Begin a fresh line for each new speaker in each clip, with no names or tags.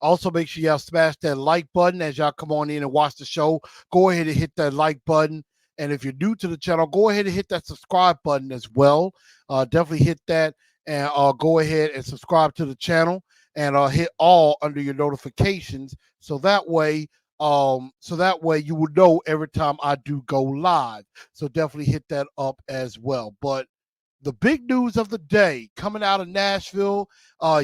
Also, make sure y'all smash that like button as y'all come on in and watch the show. Go ahead and hit that like button. And if you're new to the channel, go ahead and hit that subscribe button as well. Definitely hit that and go ahead and subscribe to the channel and hit all under your notifications so that way you will know every time I do go live. So definitely hit that up as well. But the big news of the day coming out of Nashville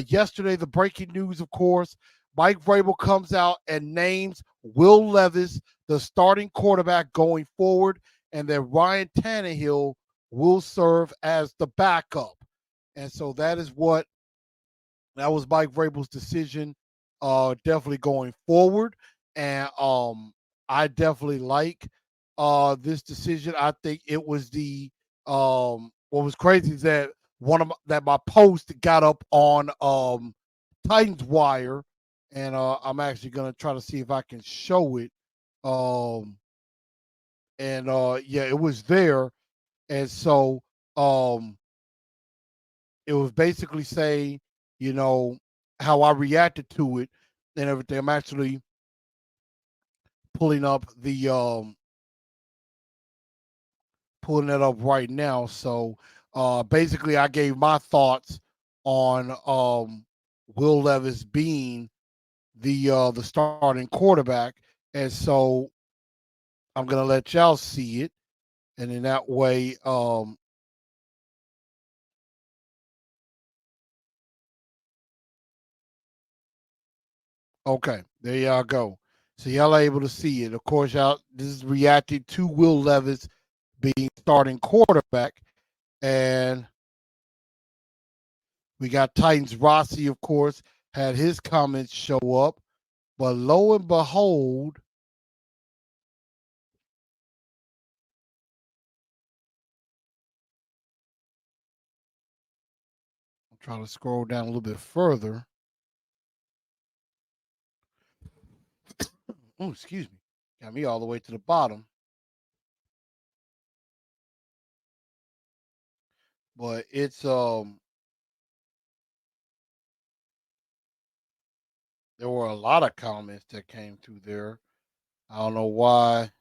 yesterday, the breaking news, of course, Mike Vrabel comes out and names Will Levis the starting quarterback going forward, and then Ryan Tannehill will serve as the backup. And so that was Mike Vrabel's decision, definitely going forward. And I definitely like this decision. I think it was the what was crazy is that that my post got up on Titans Wire, and I'm actually gonna try to see if I can show it. Um, and yeah, it was there, and so um it was basically saying, you know, how I reacted to it and everything. I'm actually pulling up the pulling it up right now. So basically I gave my thoughts on Will Levis being the starting quarterback. And so I'm gonna let y'all see it. And in that way, okay, there y'all go. So y'all are able to see it. Of course, y'all this is reacting to Will Levis being starting quarterback. And we got Titans Rossi, of course, had his comments show up. But lo and behold, I'm trying to scroll down a little bit further. Oh, excuse me. Got me all the way to the bottom. But it's there were a lot of comments that came through there. I don't know why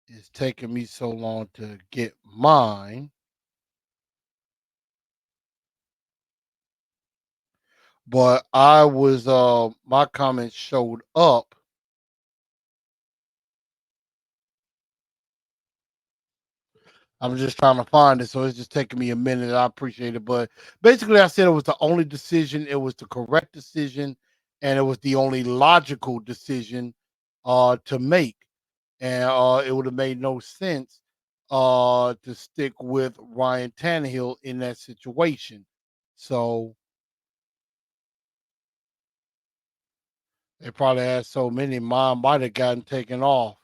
it's taking me so long to get mine. But I was my comments showed up. I'm just trying to find it, so it's just taking me a minute. I appreciate it, but basically, I said it was the only decision. It was the correct decision, and it was the only logical decision to make. And it would have made no sense to stick with Ryan Tannehill in that situation. So they probably had so many, mine might have gotten taken off.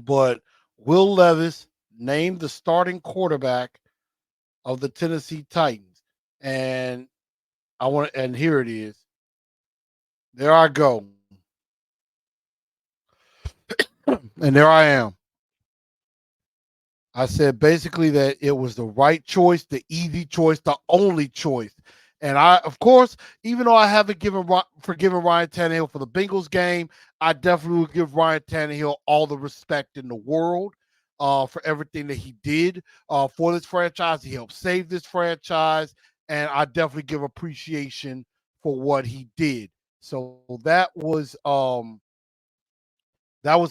But Will Levis named the starting quarterback of the Tennessee Titans. And and here it is. There I go. And there I am. I said basically that it was the right choice, the easy choice, the only choice. And I, of course, even though I haven't forgiven Ryan Tannehill for the Bengals game, I definitely will give Ryan Tannehill all the respect in the world for everything that he did for this franchise. He helped save this franchise, and I definitely give appreciation for what he did. So that was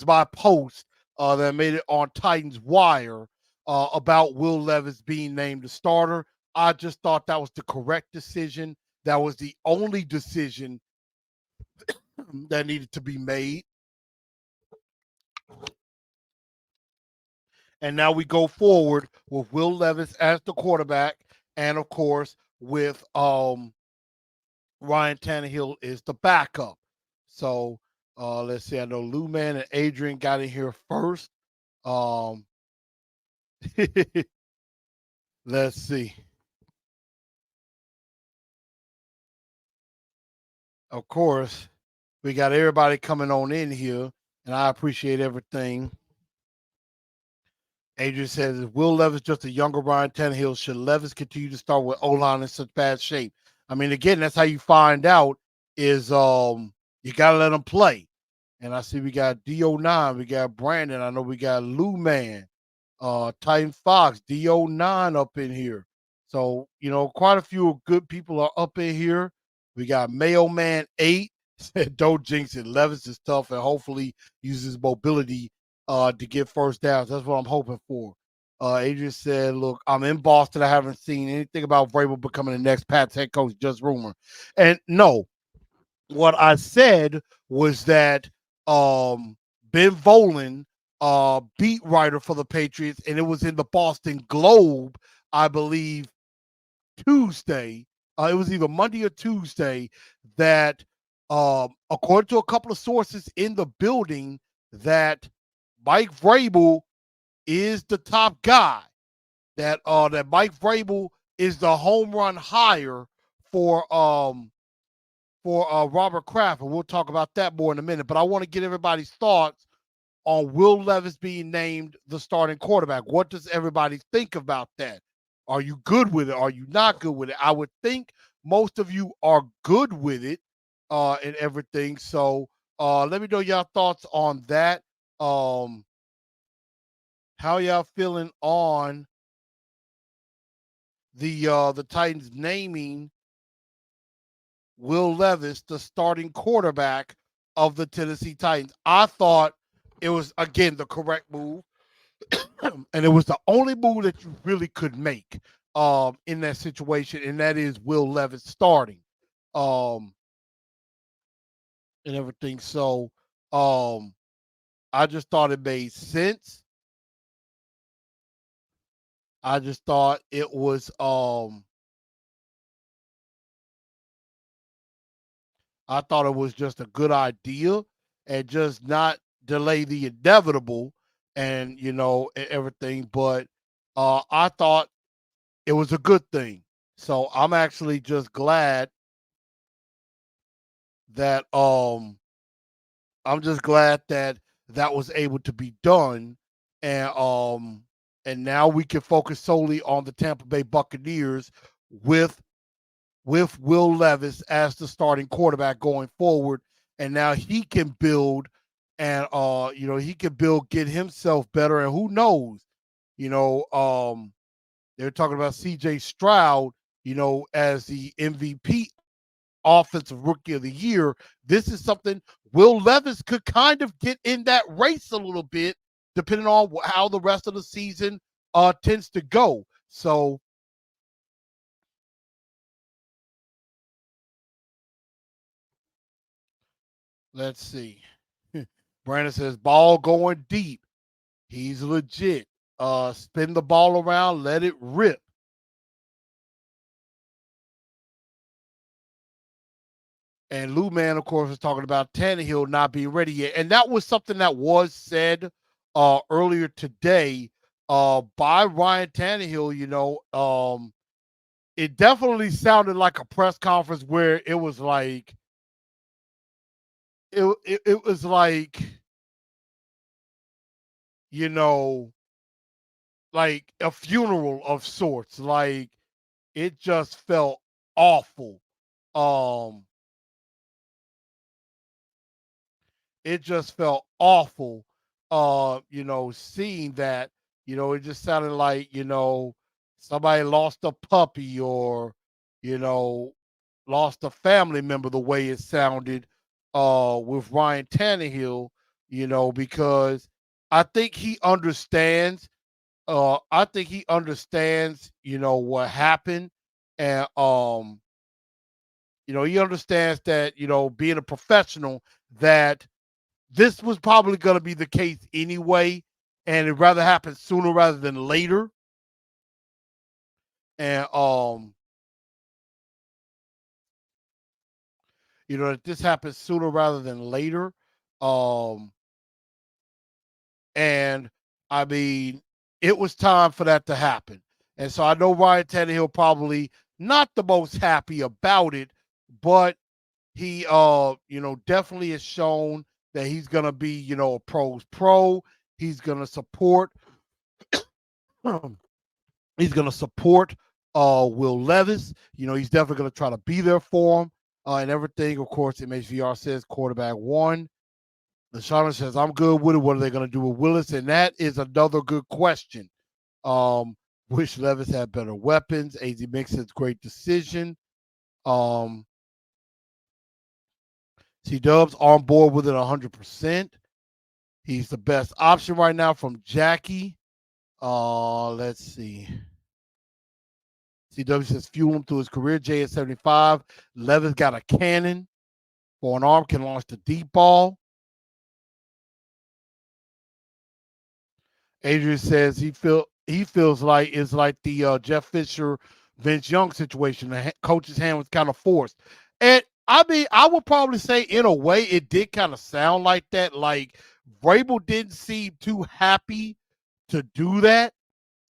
my post that made it on Titans Wire about Will Levis being named the starter. I just thought that was the correct decision. That was the only decision that needed to be made. And now we go forward with Will Levis as the quarterback, and of course with Ryan Tannehill is the backup. So let's see. I know Lou Man and Adrian got in here first. Um, let's see. Of course, we got everybody coming on in here, and I appreciate everything. Adrian says, is Will Levis just a younger Ryan Tannehill? Should Levis continue to start with O-line in such bad shape? I mean, again, that's how you find out is you gotta let him play. And I see we got DO9, we got Brandon, I know we got Lou Man, Titan Fox, DO9 up in here. So, quite a few good people are up in here. We got Mailman 8 said, don't jinx it. Levis is tough and hopefully uses mobility to get first downs. That's what I'm hoping for. Adrian said, look, I'm in Boston. I haven't seen anything about Vrabel becoming the next Pats head coach, just rumor. And no, what I said was that Ben Volen, beat writer for the Patriots, and it was in the Boston Globe, I believe, Tuesday. It was either Monday or Tuesday that, according to a couple of sources in the building, that Mike Vrabel is the top guy. That Mike Vrabel is the home run hire for Robert Kraft, and we'll talk about that more in a minute. But I want to get everybody's thoughts on Will Levis being named the starting quarterback. What does everybody think about that? Are you good with it? Are you not good with it? I would think most of you are good with it and everything. So let me know y'all thoughts on that. How y'all feeling on the Titans naming Will Levis the starting quarterback of the Tennessee Titans? I thought it was, again, the correct move. And it was the only move that you really could make in that situation, and that is Will Levis starting um, and everything. So I just thought it made sense. I just thought it was just a good idea, and just not delay the inevitable, and everything. But I thought it was a good thing. So I'm actually just glad that that was able to be done, and now we can focus solely on the Tampa Bay Buccaneers with Will Levis as the starting quarterback going forward. And now he can build, and get himself better. And who knows, they're talking about CJ Stroud, as the MVP offensive rookie of the year. This is something Will Levis could kind of get in that race a little bit, depending on how the rest of the season tends to go. So let's see. Brandon says, ball going deep. He's legit. Spin the ball around, let it rip. And Lou Man, of course, was talking about Tannehill not being ready yet. And that was something that was said earlier today by Ryan Tannehill. It definitely sounded like a press conference where it was like, it was like, you know, like a funeral of sorts. Like, it just felt awful. Um, it just felt awful. Seeing that, it just sounded like, somebody lost a puppy, or, you know, lost a family member, the way it sounded with Ryan Tannehill, because I think he understands. What happened. And he understands that, being a professional, that this was probably going to be the case anyway, and it'd rather happen sooner rather than later. And that this happens sooner rather than later. Um, and I mean, it was time for that to happen. And so I know Ryan Tannehill probably not the most happy about it, but he definitely has shown that he's gonna be, a pro's pro. He's gonna support He's going to support Will Levis. He's definitely going to try to be there for him and everything. Of course, MHVR says quarterback one. LaShawn says, I'm good with it. What are they going to do with Willis? And that is another good question. Wish Levis had better weapons. AZ makes a great decision. C Dubs on board with it 100%. He's the best option right now from Jackie. Let's see. CW says fuel him through his career. J at 75. Levis got a cannon for an arm, can launch the deep ball. Adrian says he feels like it's like the Jeff Fisher, Vince Young situation. The coach's hand was kind of forced. And I mean, I would probably say in a way it did kind of sound like that. Like Vrabel didn't seem too happy to do that.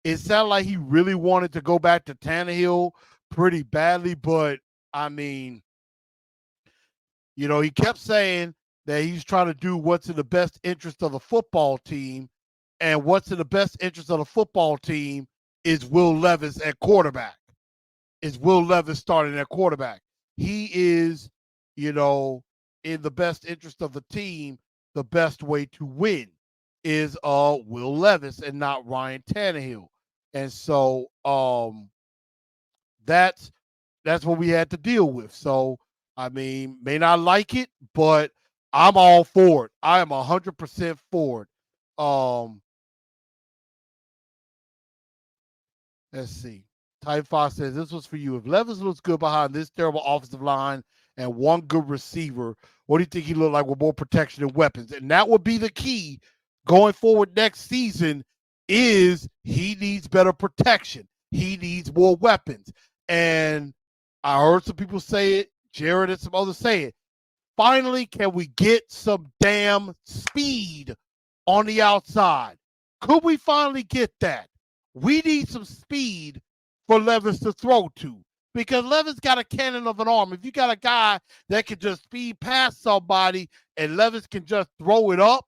It sounded like he really wanted to go back to Tannehill pretty badly, but I mean, he kept saying that he's trying to do what's in the best interest of the football team, and what's in the best interest of the football team is Will Levis at quarterback. Is Will Levis starting at quarterback? He is, in the best interest of the team. The best way to win is Will Levis and not Ryan Tannehill. And so that's what we had to deal with. So I mean, may not like it, but I'm all for it. I am 100% for it. Let's see. Type 5 says this was for you. If Levis looks good behind this terrible offensive line and one good receiver, what do you think he looked like with more protection and weapons? And that would be the key going forward next season is he needs better protection. He needs more weapons. And I heard some people say it, Jared and some others say it. Finally, can we get some damn speed on the outside? Could we finally get that? We need some speed for Levis to throw to because Levis got a cannon of an arm. If you got a guy that can just speed past somebody and Levis can just throw it up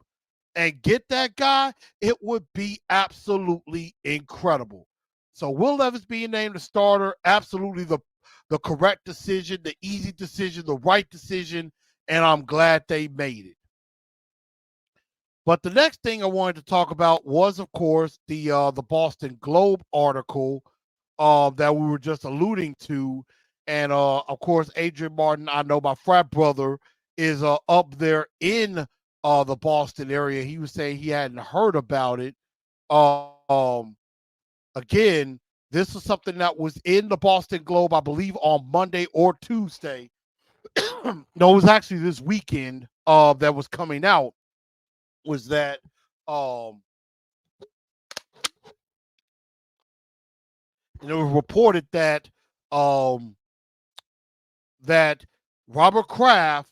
and get that guy, it would be absolutely incredible. So Will Levis being named the starter, absolutely the correct decision, the easy decision, the right decision, and I'm glad they made it. But the next thing I wanted to talk about was, of course, the Boston Globe article that we were just alluding to, and of course, Adrian Martin, I know my frat brother, is up there in the Boston area. He was saying he hadn't heard about it. Again, this was something that was in the Boston Globe, I believe, on Monday or Tuesday. No, it was actually this weekend that was coming out. Was that it was reported that that Robert Kraft,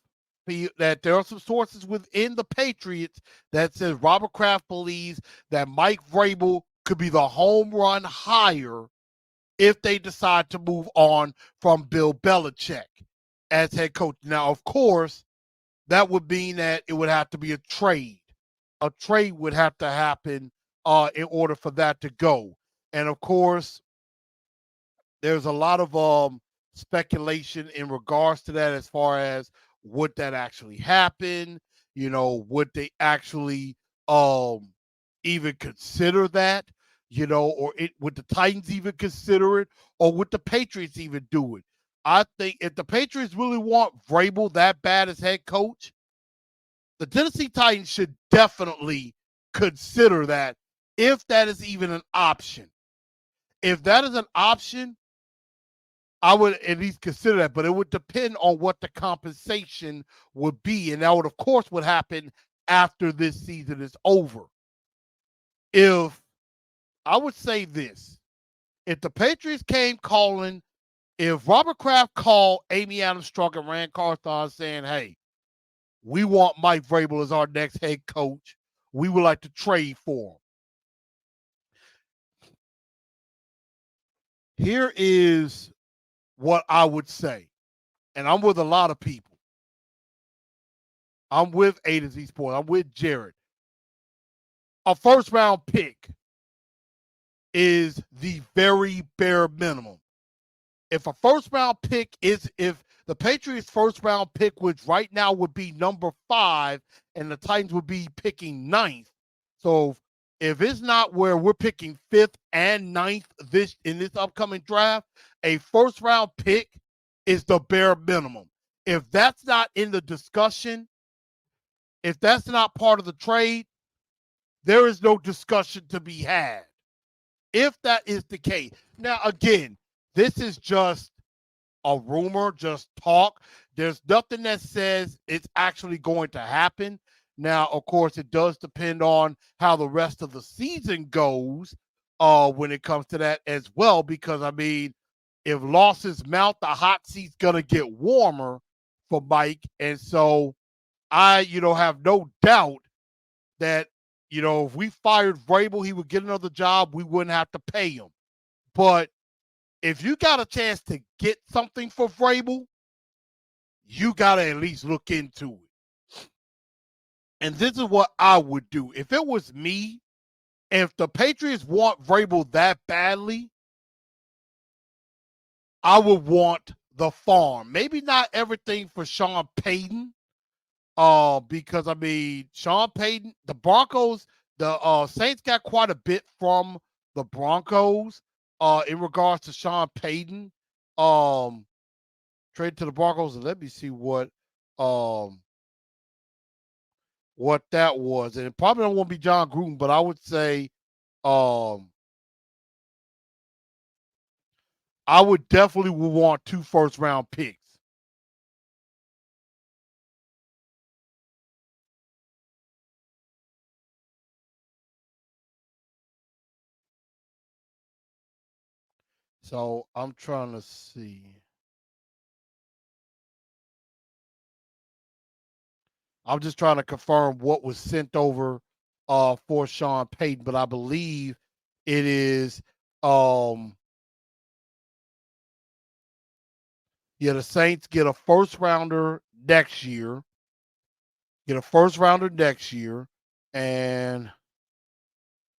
that there are some sources within the Patriots that says Robert Kraft believes that Mike Vrabel could be the home run hire if they decide to move on from Bill Belichick as head coach. Now, of course, that would mean that it would have to be a trade. A trade would have to happen in order for that to go. And of course, there's a lot of speculation in regards to that as far as would that actually happen? Would they actually even consider that? Or would the Titans even consider it? Or would the Patriots even do it? I think if the Patriots really want Vrabel that bad as head coach, the Tennessee Titans should definitely consider that if that is even an option. If that is an option, I would at least consider that, but it would depend on what the compensation would be. And that would, of course, would happen after this season is over. If I would say this, if the Patriots came calling, if Robert Kraft called Amy Adams Strunk and Rand Carthon saying, hey, we want Mike Vrabel as our next head coach, we would like to trade for him. Here is what I would say, and I'm with a lot of people. I'm with A to Z Sports. I'm with Jared. A first-round pick is the very bare minimum. If a first round pick is, if the Patriots' first round pick, which right now would be number 5, and the Titans would be picking 9th. So if it's not where we're picking 5th and 9th in this upcoming draft, a first round pick is the bare minimum. If that's not in the discussion, if that's not part of the trade, there is no discussion to be had. If that is the case. Now, again, this is just a rumor, just talk. There's nothing that says it's actually going to happen. Now, of course, it does depend on how the rest of the season goes when it comes to that as well, because, I mean, if losses mount, the hot seat's going to get warmer for Mike. And so I, have no doubt that, if we fired Vrabel, he would get another job. We wouldn't have to pay him. But if you got a chance to get something for Vrabel, you got to at least look into it. And this is what I would do. If it was me, if the Patriots want Vrabel that badly, I would want the farm. Maybe not everything for Sean Payton, because, I mean, Sean Payton, the Broncos, the Saints got quite a bit from the Broncos in regards to Sean Payton. Trade to the Broncos, and let me see what that was. And it probably don't want to be John Gruden, but I would say I would definitely want 2 first-round picks. So I'm trying to see. I'm just trying to confirm what was sent over for Sean Payton, but I believe it is the Saints get a first rounder next year. And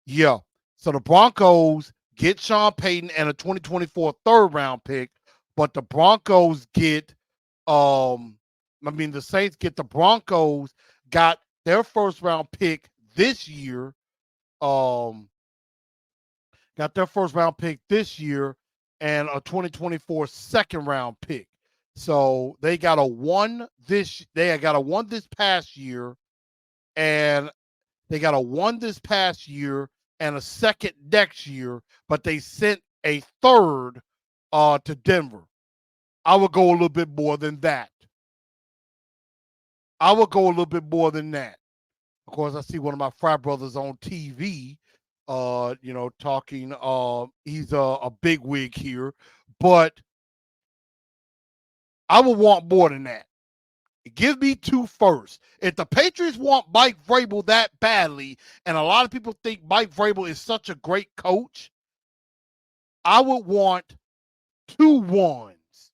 yeah. So the Broncos get Sean Payton and a 2024 third round pick, but the Broncos get the Saints get the Broncos got their first round pick this year. Got their first round pick this year and a 2024 second round pick. So they got a 1 this past year, and they got a 1 this past year and a second next year, but they sent a third to Denver. I would go a little bit more than that. Of course, I see one of my frat brothers on TV, talking. He's a big wig here, but I would want more than that. Give me 2 first. If the Patriots want Mike Vrabel that badly, and a lot of people think Mike Vrabel is such a great coach, I would want 2 1s.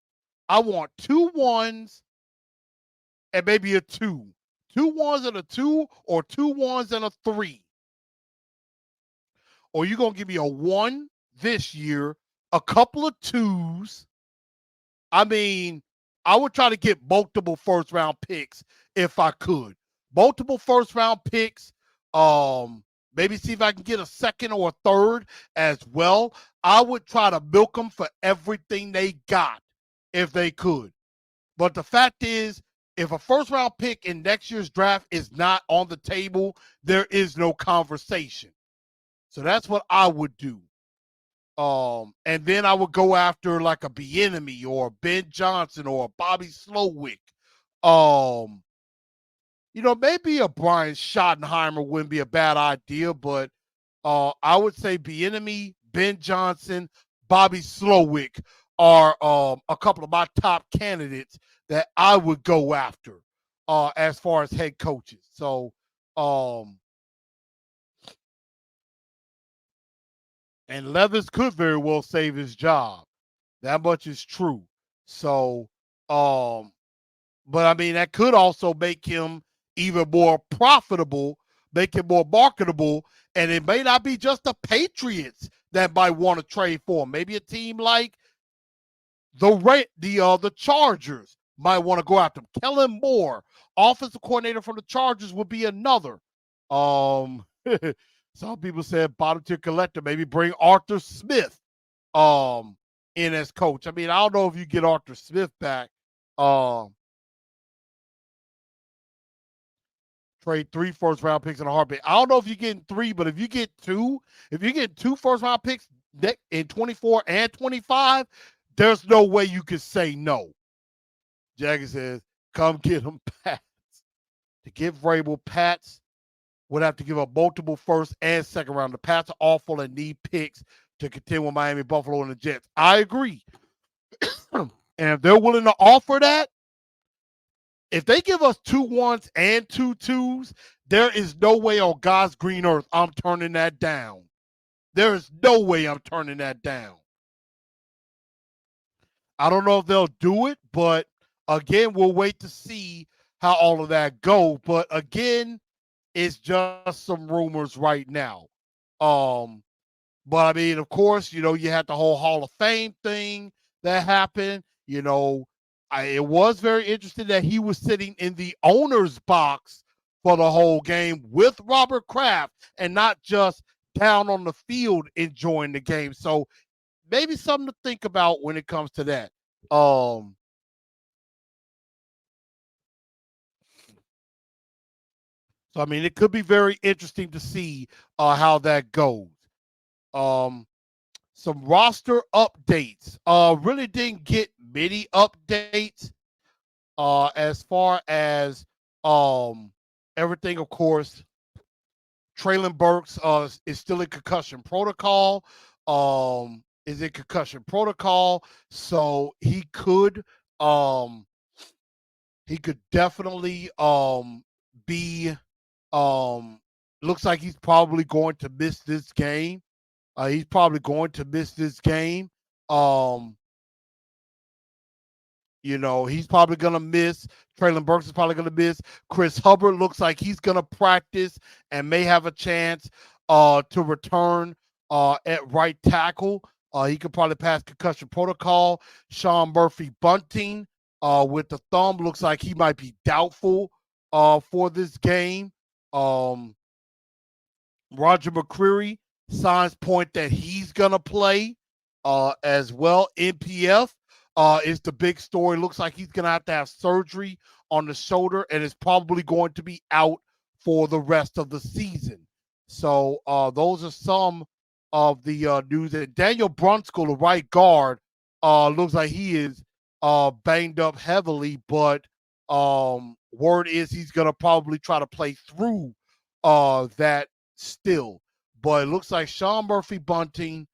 I want 2 1s and maybe a 2. 2 1s and a 2, or 2 1s and a 3. Or you're going to give me a 1 this year, a couple of 2s. I mean, I would try to get multiple first round picks if I could. Multiple first round picks. Maybe see if I can get a second or a third as well. I would try to milk them for everything they got if they could. But the fact is, if a first round pick in next year's draft is not on the table, there is no conversation. So that's what I would do. And then I would go after like a Bieniemy or a Ben Johnson or a Bobby Slowick. Maybe a Brian Schottenheimer wouldn't be a bad idea, but I would say Bieniemy, Ben Johnson, Bobby Slowick are a couple of my top candidates that I would go after as far as head coaches. So, and Levis could very well save his job. That much is true. So, but I mean, that could also make him even more profitable, make him more marketable, and it may not be just the Patriots that might want to trade for him. Maybe a team like the Chargers might want to go after him. Kellen Moore, offensive coordinator from the Chargers, would be another. Um, some people said bottom tier collector. Maybe bring Arthur Smith um in as coach. I mean, I don't know if you get Arthur Smith back. Um, trade 3 first-round picks in a heartbeat. I don't know if you're getting 3, but if you get 2, if you get 2 first-round picks in 24 and 25, there's no way you could say no. Jagger says, come get him Pats. To give Vrabel Pats would have to give up multiple first and second round. The Pats are awful and need picks to contend with Miami, Buffalo, and the Jets. I agree. And if they're willing to offer that, if they give us 2 1s and 2 2s, there is no way on God's green earth I'm turning that down. There is no way I'm turning that down. I don't know if they'll do it, but again, we'll wait to see how all of that go. But again, it's just some rumors right now. Um, but I mean, of course, you had the whole Hall of Fame thing that happened. It was very interesting that he was sitting in the owner's box for the whole game with Robert Kraft and not just down on the field enjoying the game. So maybe something to think about when it comes to that. So I mean, it could be very interesting to see how that goes. Um, some roster updates. Really didn't get many updates. As far as everything, of course, Traylon Burks is still in concussion protocol. Is in concussion protocol, so um he could definitely be looks like he's probably going to miss this game. He's probably going to miss this game. Um, he's probably going to miss. Traylon Burks is probably going to miss. Chris Hubbard looks like he's going to practice and may have a chance to return at right tackle. He could probably pass concussion protocol. Sean Murphy Bunting with the thumb looks like he might be doubtful for this game. Roger McCreary signs point that he's going to play as well. NPF is the big story. Looks like he's going to have surgery on the shoulder and is probably going to be out for the rest of the season. So those are some of the news. And Daniel Brunskill, the right guard, looks like he is banged up heavily, but word is he's going to probably try to play through that still. But it looks like Sean Murphy Bunting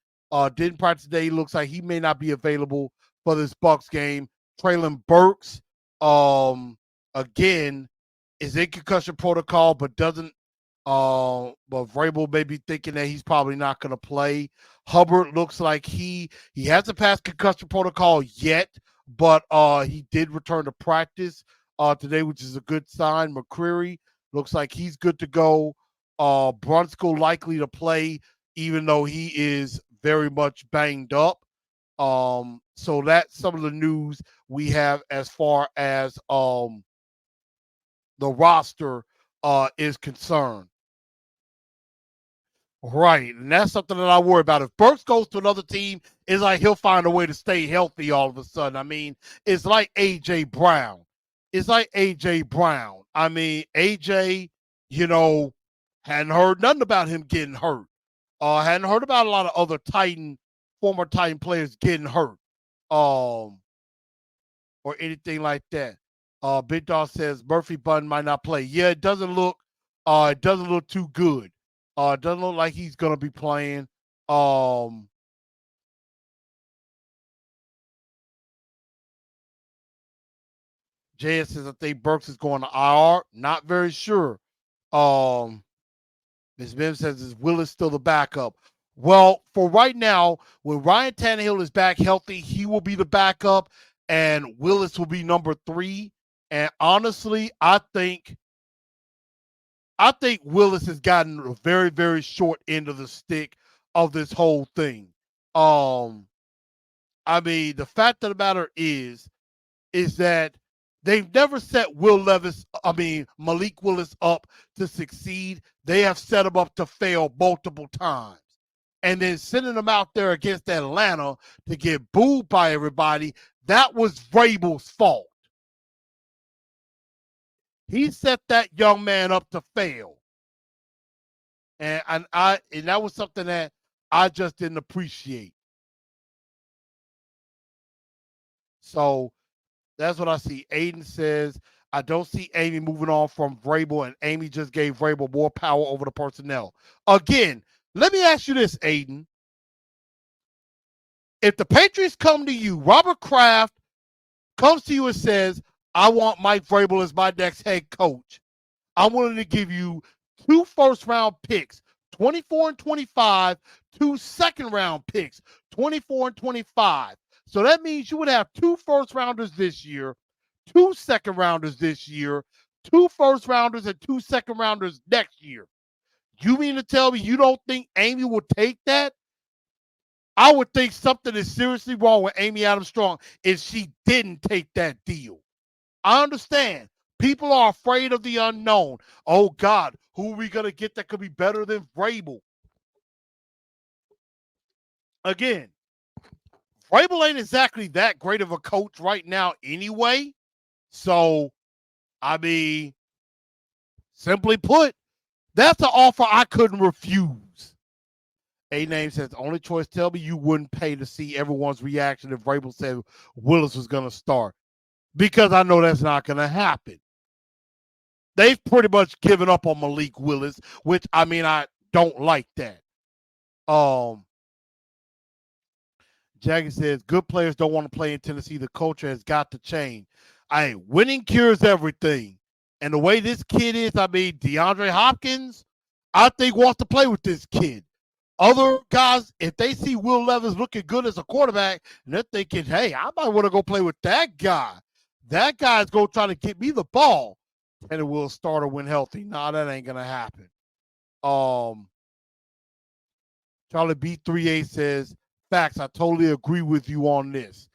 didn't practice today. Looks like he may not be available for this Bucs game. Traylon Burks, again, is in concussion protocol, but doesn't. But Vrabel may be thinking that he's probably not going to play. Hubbard looks like he hasn't passed concussion protocol yet, but he did return to practice today, which is a good sign. McCreary looks like he's good to go. Brunskill likely to play, even though he is very much banged up. So that's some of the news we have as far as the roster is concerned. Right, and that's something that I worry about. If Burks goes to another team, it's like he'll find a way to stay healthy all of a sudden. I mean, it's like A.J. Brown. I mean, A.J., hadn't heard nothing about him getting hurt. Hadn't heard about a lot of other former Titan players getting hurt. Or anything like that. Big Dog says Murphy Button might not play. Yeah, it doesn't look too good. It doesn't look like he's gonna be playing. JS says I think Burks is going to IR. Not very sure. Ms. Bim says is Willis still the backup? Well, for right now, when Ryan Tannehill is back healthy, he will be the backup, and Willis will be number 3. And honestly, I think Willis has gotten a very, very short end of the stick of this whole thing. Um, I mean, the fact of the matter is that they've never set Malik Willis up to succeed. They have set him up to fail multiple times. And then sending him out there against Atlanta to get booed by everybody, that was Vrabel's fault. He set that young man up to fail. And that was something that I just didn't appreciate. So that's what I see. Aiden says, I don't see Amy moving on from Vrabel, and Amy just gave Vrabel more power over the personnel. Again, let me ask you this, Aiden. If the Patriots come to you, Robert Kraft comes to you and says, I want Mike Vrabel as my next head coach. I'm willing to give you 2 first-round picks, 24 and 25, 2 second-round picks, 24 and 25. So that means you would have 2 first-rounders this year, 2 second-rounders this year, 2 first-rounders and 2 second-rounders next year. You mean to tell me you don't think Amy will take that? I would think something is seriously wrong with Amy Adams Strong if she didn't take that deal. I understand. People are afraid of the unknown. Oh, God, who are we going to get that could be better than Vrabel? Again, Vrabel ain't exactly that great of a coach right now anyway. So, I mean, simply put, that's an offer I couldn't refuse. A-Name says, the only choice, tell me you wouldn't pay to see everyone's reaction if Vrabel said Willis was going to start. Because I know that's not going to happen. They've pretty much given up on Malik Willis, which, I mean, I don't like that. Jackie says, good players don't want to play in Tennessee. The culture has got to change. Winning cures everything. And the way this kid is, I mean, DeAndre Hopkins, I think wants to play with this kid. Other guys, if they see Will Levis looking good as a quarterback, and they're thinking, hey, I might want to go play with that guy. That guy's going to try to get me the ball. And it will start or when healthy. Nah, that ain't going to happen. Charlie B38 says, facts, I totally agree with you on this.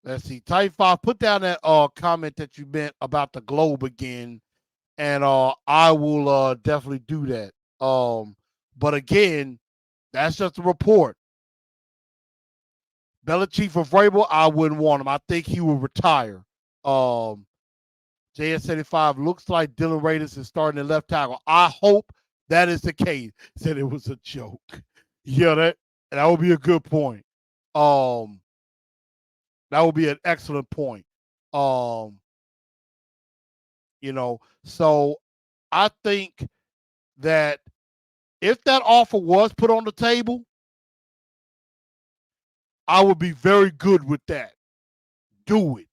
Let's see. Type 5, put down that comment that you meant about the globe again, and I will definitely do that. But again, that's just a report. Belichick for Vrabel, I wouldn't want him. I think he will retire. JS75 looks like Dylan Raiders is starting at left tackle. I hope that is the case. Said it was a joke. Yeah, that would be a good point. That would be an excellent point. So I think that if that offer was put on the table, I would be very good with that. Do it.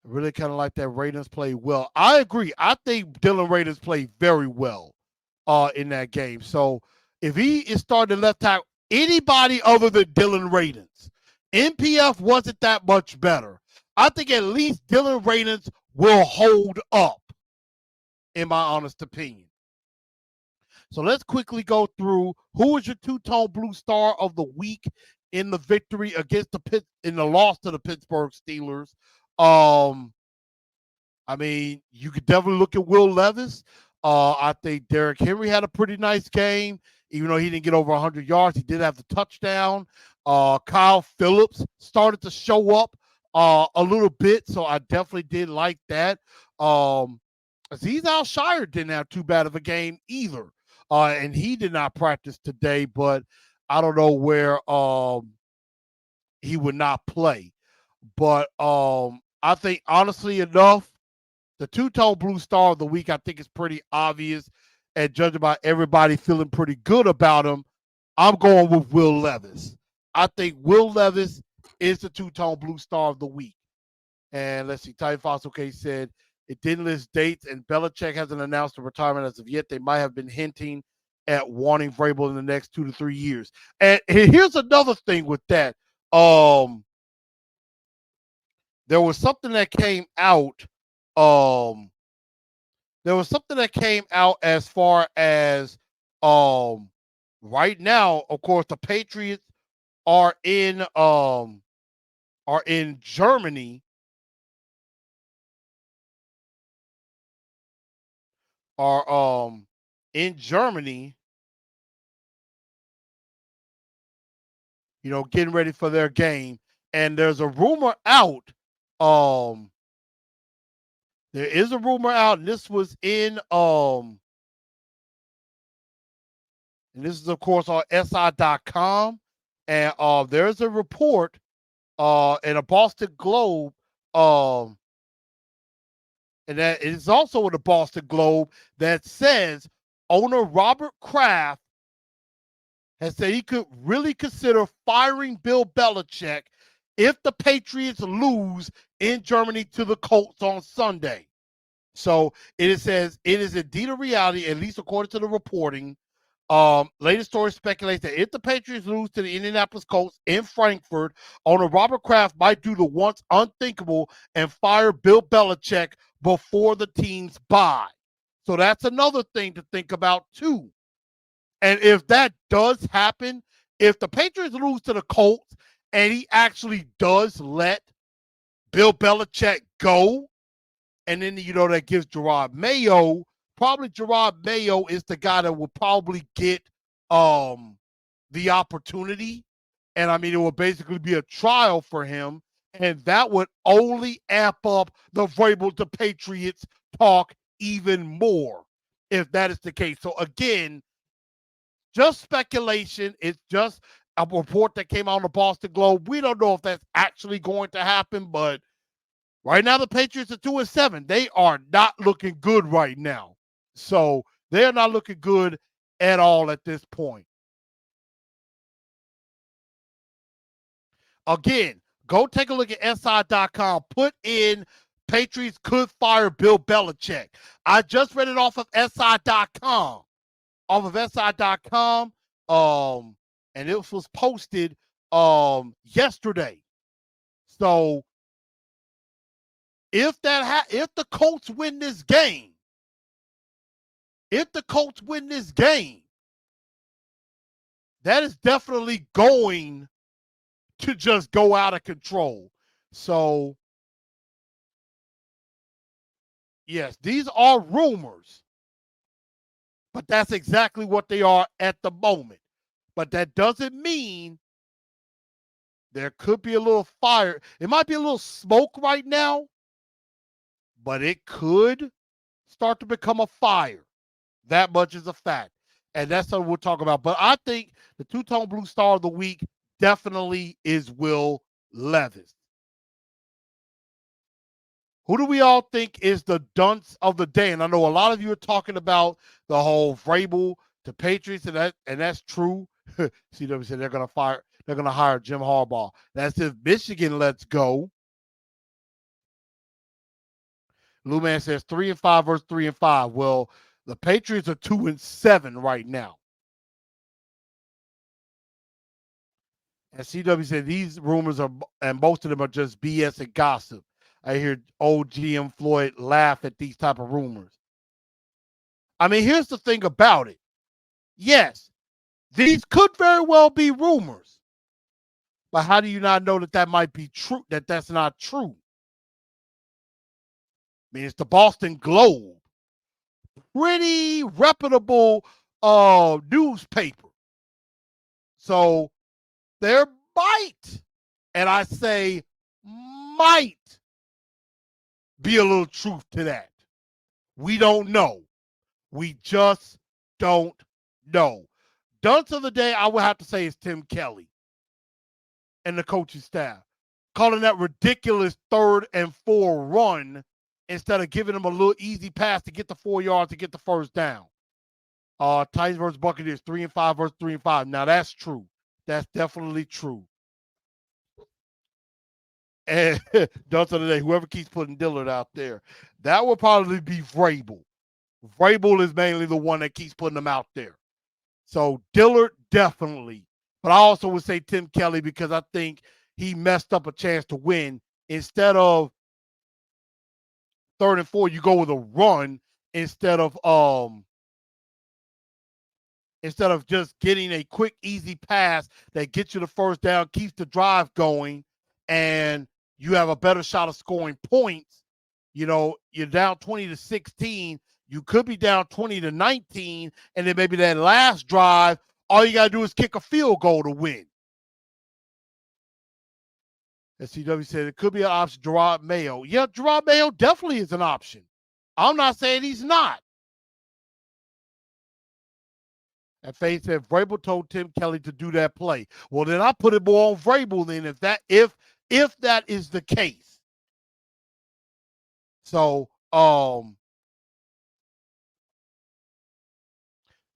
I really kind of like that Raiders play well. I agree. I think Dylan Raiders played very well in that game. So if he is starting to left tackle, anybody other than Dylan Raiders, NPF wasn't that much better. I think at least Dylan Raiders will hold up, in my honest opinion. So let's quickly go through who is your two-tone blue star of the week in the victory against in the loss to the Pittsburgh Steelers. I mean, you could definitely look at Will Levis. I think Derrick Henry had a pretty nice game, even though he didn't get over 100 yards. He did have the touchdown. Kyle Phillips started to show up a little bit, so I definitely did like that. Azeez Al-Shire didn't have too bad of a game either, and he did not practice today, but I don't know where he would not play. But I think, honestly enough, the two-tone blue star of the week, I think, is pretty obvious. And judging by everybody feeling pretty good about him, I'm going with Will Levis. I think Will Levis is the two-tone blue star of the week. And let's see, Ty Fossil said it didn't list dates, and Belichick hasn't announced a retirement as of yet. They might have been hinting at wanting Vrabel in the next 2 to 3 years. And here's another thing with that. there was something that came out. Um, there was something that came out as far as um right now. Of course, the Patriots are in Germany. Are in Germany, getting ready for their game. And there's a rumor out. Um, there is a rumor out, and this was and this is of course on SI.com. And there's a report in a Boston Globe, um, and that is also in the Boston Globe, that says owner Robert Kraft has said he could really consider firing Bill Belichick if the Patriots lose in Germany to the Colts on Sunday. So it says it is indeed a reality, at least according to the reporting. Latest story speculates that if the Patriots lose to the Indianapolis Colts in Frankfurt, owner Robert Kraft might do the once unthinkable and fire Bill Belichick before the team's bye. So that's another thing to think about too. And if that does happen, if the Patriots lose to the Colts and he actually does let Bill Belichick go, and then, that gives Gerard Mayo, probably Gerard Mayo is the guy that will probably get the opportunity. And I mean, it will basically be a trial for him. And that would only amp up the Vrabel to Patriots talk even more if that is the case. So again, just speculation. It's just a report that came out on the Boston Globe. We don't know if that's actually going to happen, but right now the Patriots are 2-7. They are not looking good right now. So they're not looking good at all at this point. Again, go take a look at SI.com. Put in Patriots could fire Bill Belichick. I just read it off of SI.com. And it was posted yesterday. So if the Colts win this game, that is definitely going to just go out of control. So yes, these are rumors, but that's exactly what they are at the moment. But that doesn't mean there could be a little fire. It might be a little smoke right now, but it could start to become a fire. That much is a fact. And that's what we'll talk about. But I think the two-tone blue star of the week definitely is Will Levis. Who do we all think is the dunce of the day? And I know a lot of you are talking about the whole Vrabel to Patriots, and that's true. CW said they're going to hire Jim Harbaugh. That's if Michigan lets go. Lou Man says 3-5 versus 3-5. Well, the Patriots are 2-7 right now. And CW said these rumors are, and most of them are just BS and gossip. I hear old GM Floyd laugh at these type of rumors. I mean, here's the thing about it. Yes, these could very well be rumors. But how do you not know that might be true, that's not true? I mean, it's the Boston Globe. Pretty reputable newspaper. So there might, and I say might, be a little truth to that. We don't know. We just don't know. Dunce of the day, I would have to say, is Tim Kelly and the coaching staff. Calling that ridiculous 3rd and 4 run instead of giving them a little easy pass to get the 4 yards to get the first down. Titans versus Buccaneers, 3-5 versus 3-5. Now that's true. That's definitely true. And Dunce of the day, whoever keeps putting Dillard out there, that will probably be Vrabel. Vrabel is mainly the one that keeps putting them out there. So Dillard, definitely. But I also would say Tim Kelly because I think he messed up a chance to win instead of 3rd and 4, you go with a run instead of just getting a quick, easy pass that gets you the first down, keeps the drive going, and you have a better shot of scoring points. You're down 20-16. You could be down 20-19, and then maybe that last drive, all you got to do is kick a field goal to win. SCW said it could be an option. Gerard Mayo. Yeah, Gerard Mayo definitely is an option. I'm not saying he's not. And Faith said Vrabel told Tim Kelly to do that play. Well, then I put it more on Vrabel then if that is the case. So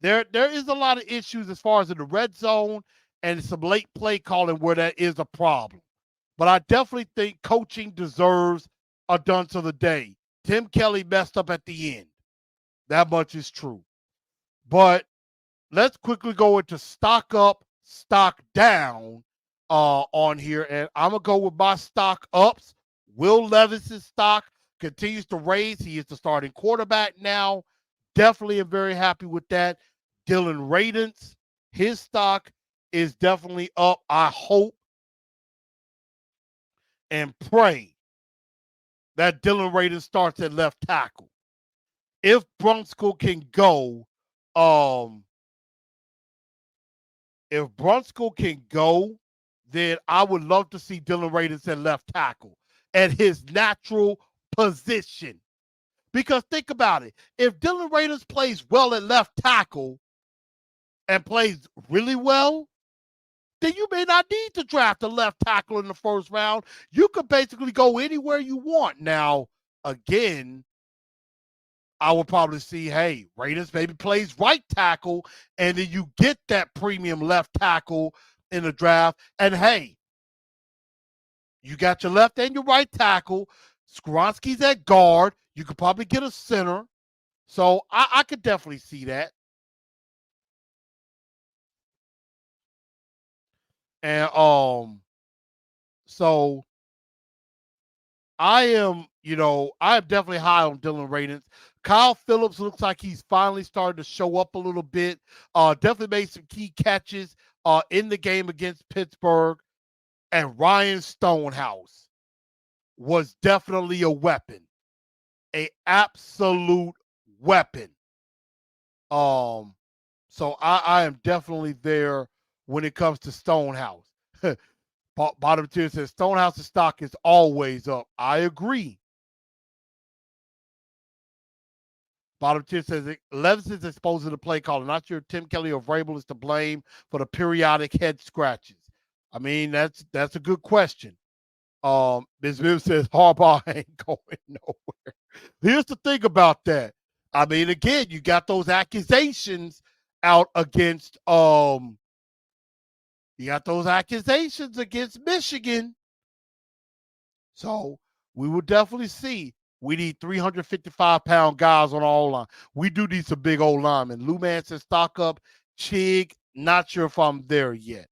there is a lot of issues as far as in the red zone and some late play calling where that is a problem. But I definitely think coaching deserves a dunce of the day. Tim Kelly messed up at the end. That much is true. But let's quickly go into stock up, stock down on here. And I'm going to go with my stock ups. Will Levis' stock continues to raise. He is the starting quarterback now. Definitely am very happy with that. Dylan Radens, his stock is definitely up. I hope and pray that Dylan Radens starts at left tackle. If Brunskill can go, then I would love to see Dylan Radens at left tackle at his natural position. Because think about it. If Dylan Radens plays well at left tackle and plays really well, then you may not need to draft a left tackle in the first round. You could basically go anywhere you want. Now, again, I would probably see, hey, Raiders maybe plays right tackle, and then you get that premium left tackle in the draft. And hey, you got your left and your right tackle. Skoronski's at guard. You could probably get a center. So I could definitely see that. And so I am definitely high on Dylan Radens. Kyle Phillips looks like he's finally started to show up a little bit. Definitely made some key catches in the game against Pittsburgh. And Ryan Stonehouse was definitely a weapon, a absolute weapon. So I am definitely there when it comes to Stonehouse. Bottom tier says Stonehouse's stock is always up. I agree. Bottom tier says Levis is exposed to the play caller. Not sure Tim Kelly or Vrabel is to blame for the periodic head scratches. I mean, that's a good question. Ms. Viv says Harbaugh ain't going nowhere. Here's the thing about that. I mean, again, you got those accusations out against Michigan. So we will definitely see. We need 355-pound guys on all line. We do need some big old linemen. Lou Man says stock up. Chig, not sure if I'm there yet.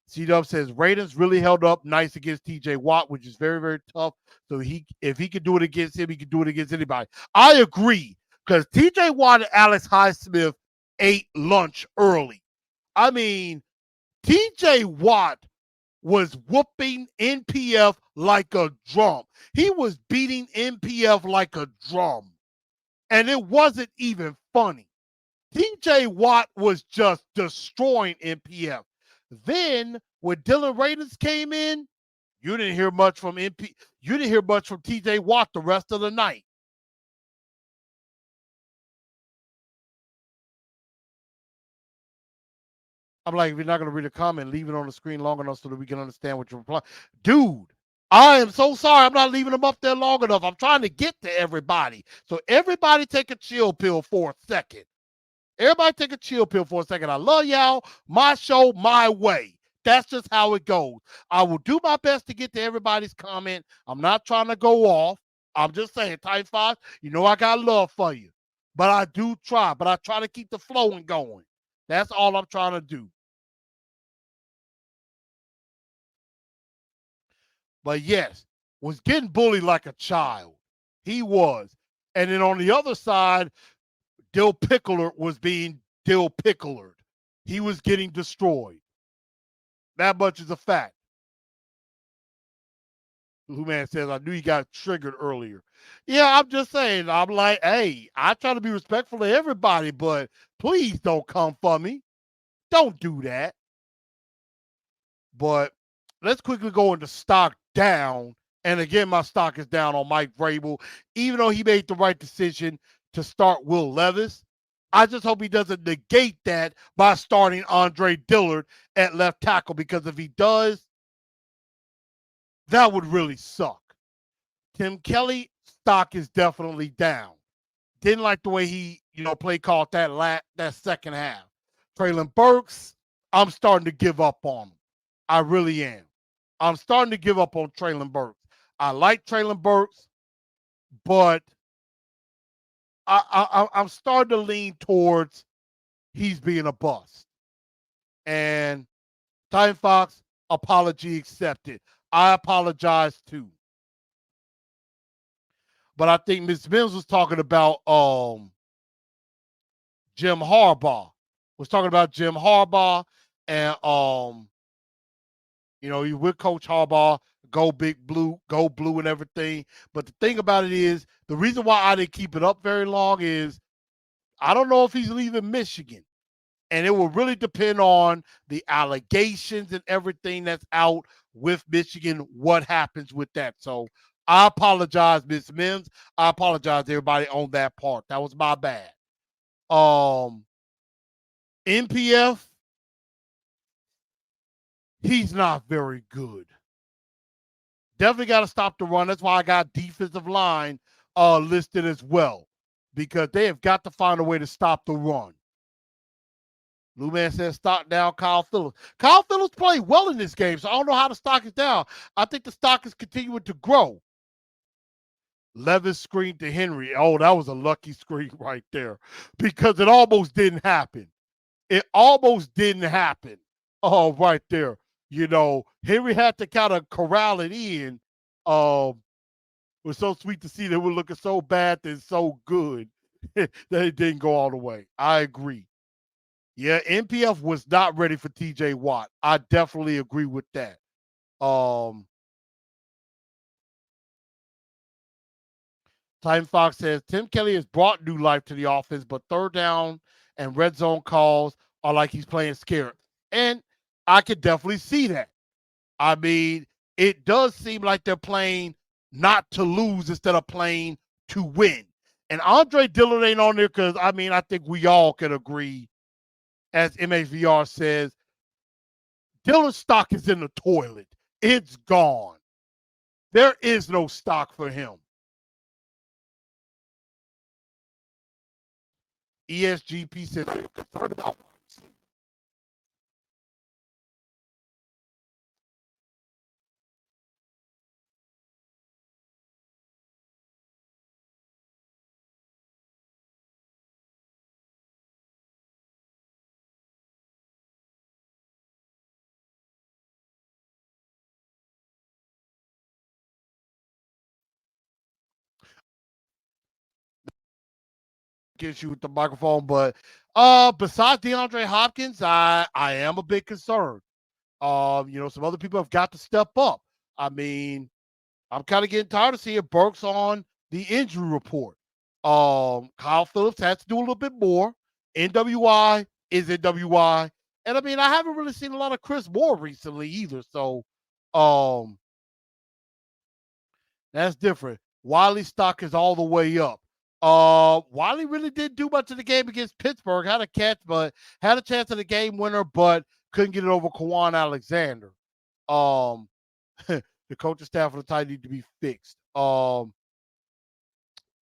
C-Dub says Raiders really held up nice against TJ Watt, which is very, very tough. So if he could do it against him, he could do it against anybody. I agree, because TJ Watt and Alex Highsmith ate lunch early. I mean, TJ Watt was whooping NPF like a drum. He was beating NPF like a drum. And it wasn't even funny. TJ Watt was just destroying NPF. Then when Dylan Radens came in, you didn't hear much from TJ Watt the rest of the night. I'm like, if you're not going to read a comment, leave it on the screen long enough so that we can understand what you're replying. Dude, I am so sorry. I'm not leaving them up there long enough. I'm trying to get to everybody. So everybody take a chill pill for a second. Everybody take a chill pill for a second. I love y'all. My show, my way. That's just how it goes. I will do my best to get to everybody's comment. I'm not trying to go off. I'm just saying, Type 5, you know I got love for you. But I do try. But I try to keep the flowing going. That's all I'm trying to do. But yes, was getting bullied like a child. He was. And then on the other side, Dill Pickler was being Dill Picklered. He was getting destroyed. That much is a fact. Who man says, I knew he got triggered earlier. Yeah, I'm just saying, I'm like, hey, I try to be respectful of everybody, but please don't come for me. Don't do that. But let's quickly go into stock down. And again, my stock is down on Mike Vrabel, even though he made the right decision to start Will Levis. I just hope he doesn't negate that by starting Andre Dillard at left tackle, because if he does, that would really suck. Tim Kelly stock is definitely down. Didn't like the way he, play called that second half. Traylon Burks, I'm starting to give up on him. I really am. I'm starting to give up on Traylon Burks. I like Traylon Burks, but I'm starting to lean towards he's being a bust. And Time Fox, apology accepted. I apologize too. But I think Ms. Mims was talking about Jim Harbaugh. Was talking about Jim Harbaugh, and you with Coach Harbaugh, go big blue, go blue and everything. But the thing about it is, the reason why I didn't keep it up very long is I don't know if he's leaving Michigan. And it will really depend on the allegations and everything that's out with Michigan, what happens with that. So I apologize, Ms. Mims. I apologize to everybody on that part. That was my bad. NPF, he's not very good. Definitely got to stop the run. That's why I got defensive line listed as well, because they have got to find a way to stop the run. Lou Man says stock down Kyle Phillips. Kyle Phillips played well in this game, so I don't know how the stock is down. I think the stock is continuing to grow. Levis screen to Henry. Oh, that was a lucky screen right there, because it almost didn't happen. It almost didn't happen. Oh, right there. Henry had to kind of corral it in. It was so sweet to see that we're looking so bad and so good that it didn't go all the way. I agree. Yeah, NPF was not ready for TJ Watt. I definitely agree with that. Time Fox says Tim Kelly has brought new life to the offense, but third down and red zone calls are like he's playing scared. And I could definitely see that. I mean, it does seem like they're playing not to lose instead of playing to win. And Andre Dillard ain't on there because, I think we all can agree, as MHVR says, Dillard's stock is in the toilet. It's gone. There is no stock for him. ESGP says, concerned about issue with the microphone, but besides DeAndre Hopkins, I am a bit concerned. Some other people have got to step up. I'm kind of getting tired of seeing Burks on the injury report. Kyle Phillips has to do a little bit more. NWI is NWI. And I haven't really seen a lot of Chris Moore recently either. So that's different. Wiley's stock is all the way up. Wiley really didn't do much of the game against Pittsburgh. Had a catch, but had a chance at the game winner, but couldn't get it over Kwan Alexander. The coaching staff of the Titans need to be fixed.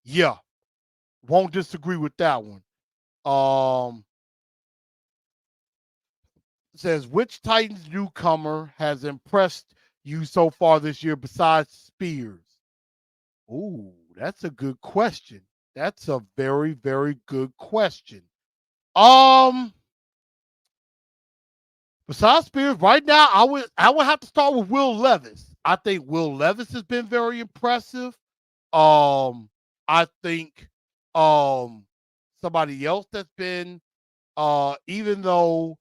Yeah, won't disagree with that one. Says, which Titans newcomer has impressed you so far this year besides Spears? Ooh, that's a good question. That's a very, very good question. Besides Spears, right now I would have to start with Will Levis. I think Will Levis has been very impressive. I think somebody else that's been even though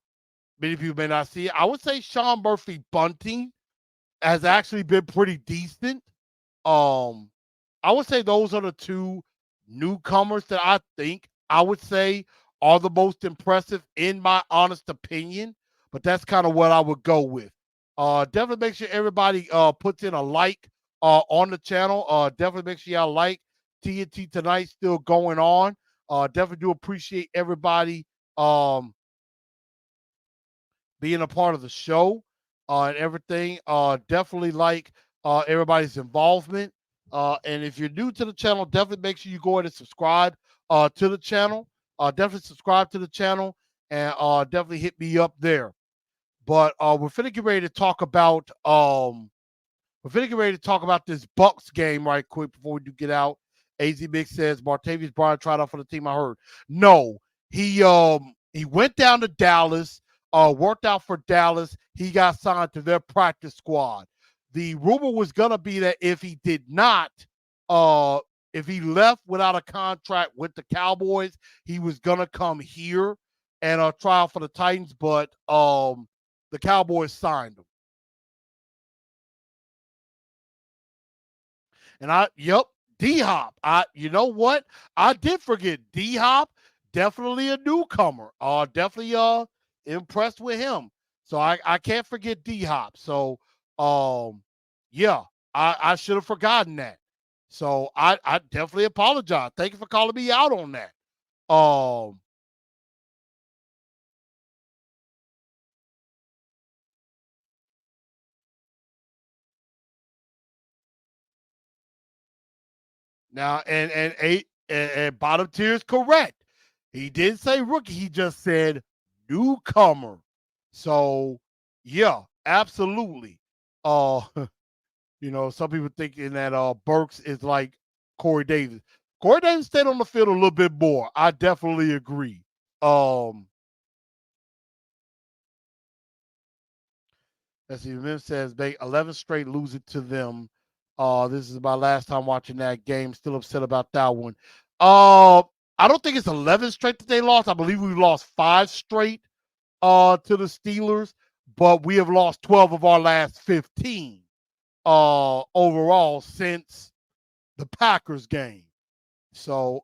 many people may not see it, I would say Sean Murphy Bunting has actually been pretty decent. Um, I would say those are the two newcomers that I think I would say are the most impressive in my honest opinion. But that's kind of what I would go with. Definitely make sure everybody puts in a like on the channel. Definitely make sure y'all like TNT tonight still going on. Definitely do appreciate everybody being a part of the show and everything. Definitely like everybody's involvement. And if you're new to the channel, definitely make sure you go ahead and subscribe to the channel. Definitely subscribe to the channel and definitely hit me up there. But we're finna get ready to talk about this Bucs game right quick before we do get out. AZ Mix says Martavius Bryant tried out for the team. I heard. No, he went down to Dallas, worked out for Dallas. He got signed to their practice squad. The rumor was gonna be that if he did not, if he left without a contract with the Cowboys, he was gonna come here and try out for the Titans, but the Cowboys signed him. And D Hop. You know what? I did forget D Hop. Definitely a newcomer. Definitely impressed with him. So I can't forget D Hop. So yeah, I should have forgotten that. So I definitely apologize. Thank you for calling me out on that. Now and bottom tier is correct. He didn't say rookie. He just said newcomer. So yeah, absolutely. Uh, some people thinking that Burks is like Corey Davis. Corey Davis stayed on the field a little bit more. I definitely agree. Let's see. Mim says they 11 straight losing to them. This is my last time watching that game. Still upset about that one. I don't think it's 11 straight that they lost. I believe we lost 5 straight to the Steelers, but we have lost 12 of our last 15 overall since the Packers game. So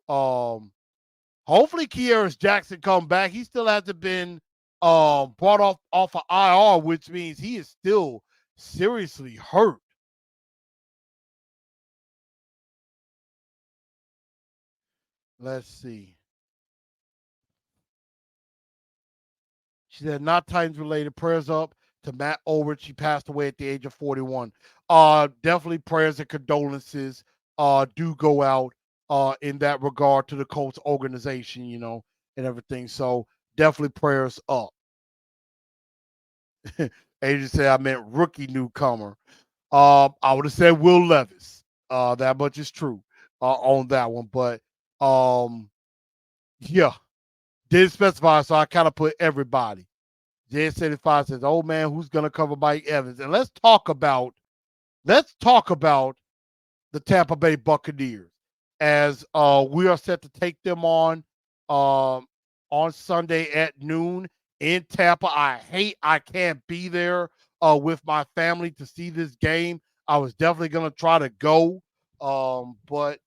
hopefully Kearis Jackson come back. He still hasn't been brought off of IR, which means he is still seriously hurt. Let's see. She said, not Titans related. Prayers up to Matt Ulrich. She passed away at the age of 41. Definitely prayers and condolences do go out in that regard to the Colts organization, and everything. So definitely prayers up. Agent said I meant rookie newcomer. I would have said Will Levis. That much is true on that one. But yeah, didn't specify, so I kind of put everybody. J75 says, "Oh man, who's gonna cover Mike Evans?" And let's talk about the Tampa Bay Buccaneers as we are set to take them on Sunday at noon in Tampa. I can't be there with my family to see this game. I was definitely gonna try to go, but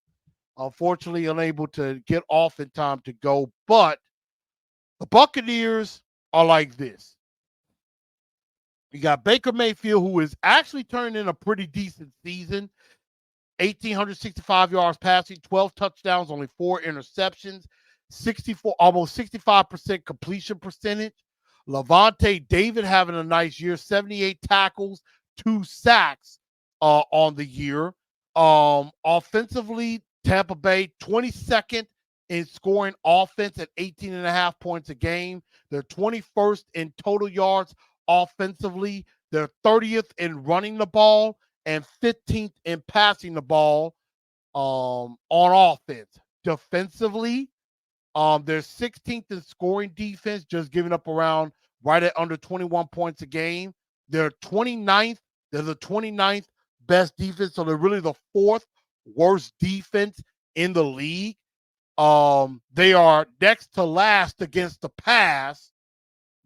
unfortunately unable to get off in time to go. But the Buccaneers are like this. You got Baker Mayfield, who is actually turning in a pretty decent season. 1,865 yards passing, 12 touchdowns, only 4 interceptions, 64, almost 65% completion percentage. Levante David having a nice year, 78 tackles, 2 sacks on the year. Offensively, Tampa Bay 22nd in scoring offense at 18.5 points a game. They're 21st in total yards offensively. They're 30th in running the ball and 15th in passing the ball on offense. Defensively, they're 16th in scoring defense, just giving up around right at under 21 points a game. They're 29th. They're the 29th best defense, so they're really the fourth worst defense in the league. They are next to last against the pass,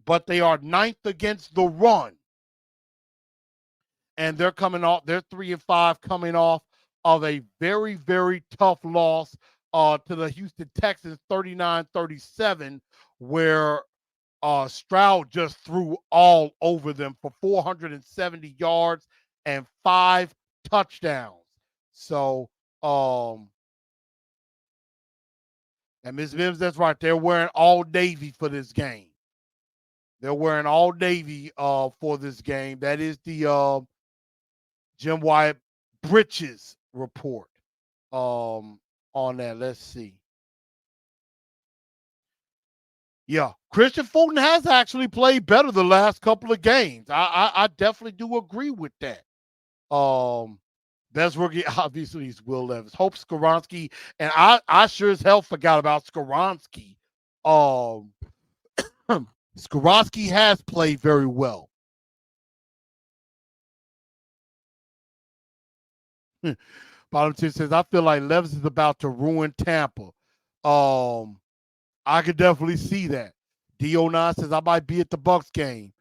but they are ninth against the run. And they're coming off, they're 3-5, coming off of a very, very tough loss to the Houston Texans, 39-37, where Stroud just threw all over them for 470 yards and 5 touchdowns. So, and Ms. Mims, that's right. They're wearing all Navy for this game. They're wearing all Navy for this game. That is the Jim Wyatt Britches report on that. Let's see. Yeah, Christian Fulton has actually played better the last couple of games. I definitely do agree with that. Best rookie, obviously, is Will Levis. Hope Skoronski, and I sure as hell forgot about Skoronski. Skoronski has played very well. Bottom 10 says, I feel like Levis is about to ruin Tampa. I could definitely see that. D09 says, I might be at the Bucs game.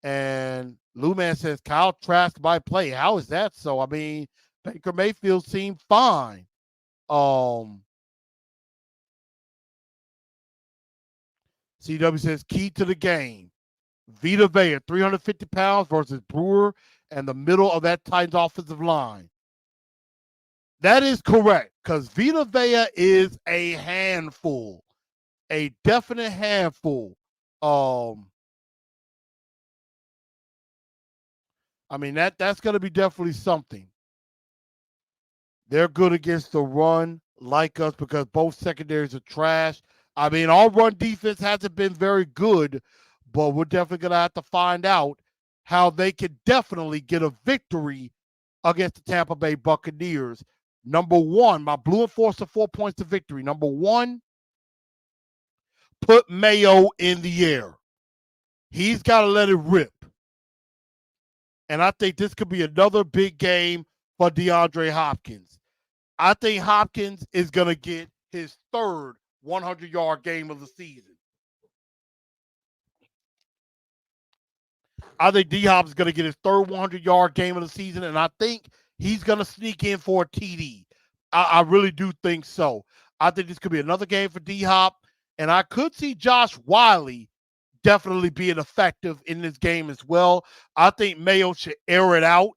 And Lou Man says, Kyle Trask might play. How is that so? I mean, Baker Mayfield seemed fine. CW says, key to the game. Vita Vea, 350 pounds versus Brewer and the middle of that Titans offensive line. That is correct, because Vita Vea is a handful. A definite handful. I mean, that's going to be definitely something. They're good against the run, like us, because both secondaries are trash. I mean, our run defense hasn't been very good, but we're definitely going to have to find out how they can definitely get a victory against the Tampa Bay Buccaneers. Number one, my Blue Enforcer 4 points to victory. Number one, put Mayo in the air. He's got to let it rip. And I think this could be another big game for DeAndre Hopkins. I think Hopkins is going to get his third 100-yard game of the season. I think D-Hop is going to get his third 100-yard game of the season, and I think he's going to sneak in for a TD. I really do think so. I think this could be another game for D-Hop, and I could see Josh Wiley definitely being effective in this game as well. I think Mayo should air it out.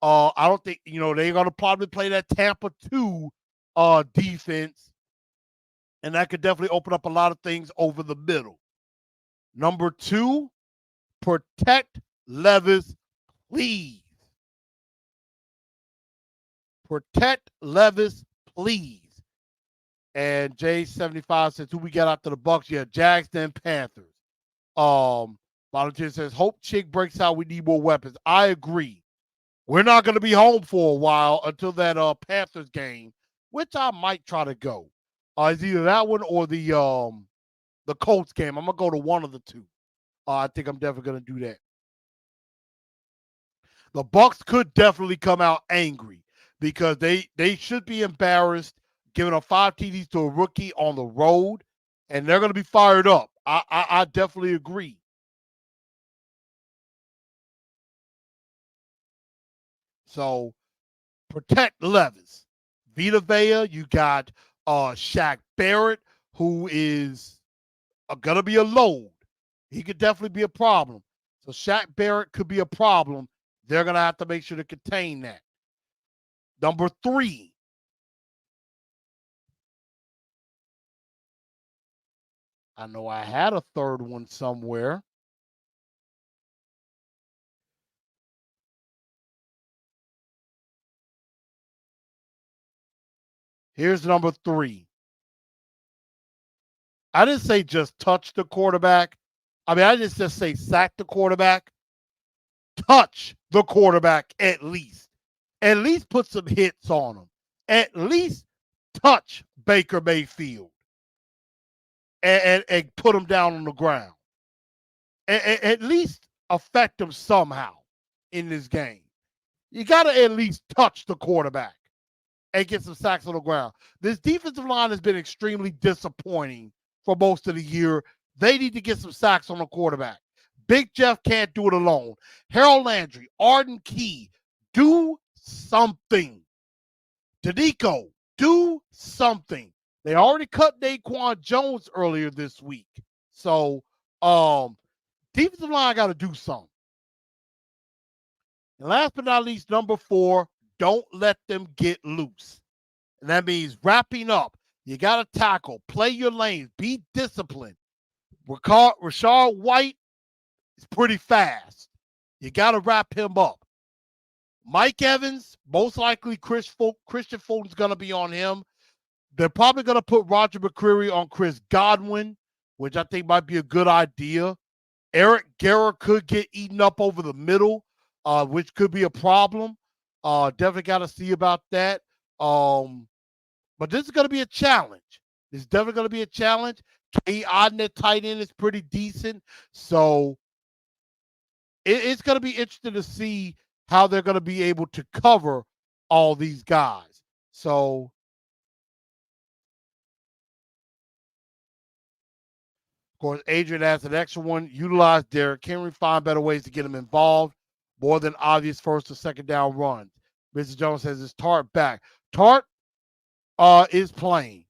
I don't think, they're going to probably play that Tampa 2 defense, and that could definitely open up a lot of things over the middle. Number 2, protect Levis, please. Protect Levis, please. And J75 says, who we got after the Bucs? Yeah, Jags, then Panthers. Volunteer says, hope Chick breaks out. We need more weapons. I agree. We're not going to be home for a while until that Panthers game, which I might try to go. It's either that one or the Colts game. I'm going to go to one of the two. I think I'm definitely going to do that. The Bucs could definitely come out angry because they should be embarrassed giving up 5 TDs to a rookie on the road, and they're going to be fired up. I definitely agree. So protect Levis. Vita Vea, you got Shaq Barrett, who is going to be a load. He could definitely be a problem. So Shaq Barrett could be a problem. They're going to have to make sure to contain that. Number 3. I know I had a third one somewhere. Here's number 3. I didn't say just touch the quarterback. I mean, I didn't just say sack the quarterback. Touch the quarterback at least. At least put some hits on him. At least touch Baker Mayfield. And put him down on the ground. At least affect him somehow in this game. You got to at least touch the quarterback and get some sacks on the ground. This defensive line has been extremely disappointing for most of the year. They need to get some sacks on the quarterback. Big Jeff can't do it alone. Harold Landry, Arden Key, do something. Danico, do something. They already cut Daquan Jones earlier this week. So, defensive line got to do something. And last but not least, number 4, don't let them get loose. And that means wrapping up. You got to tackle, play your lanes, be disciplined. Rashard White is pretty fast. You got to wrap him up. Mike Evans, most likely Christian Fulton's going to be on him. They're probably going to put Roger McCreary on Chris Godwin, which I think might be a good idea. Eric Guerra could get eaten up over the middle, which could be a problem. Definitely got to see about that. But this is going to be a challenge. It's definitely going to be a challenge. K. Oden at tight end is pretty decent. So it's going to be interesting to see how they're going to be able to cover all these guys. So of course, Adrian has an extra one. Utilize Derrick Henry. Find better ways to get him involved. More than obvious first or second down runs. Mr. Jones says, is Tart back? Tart is playing.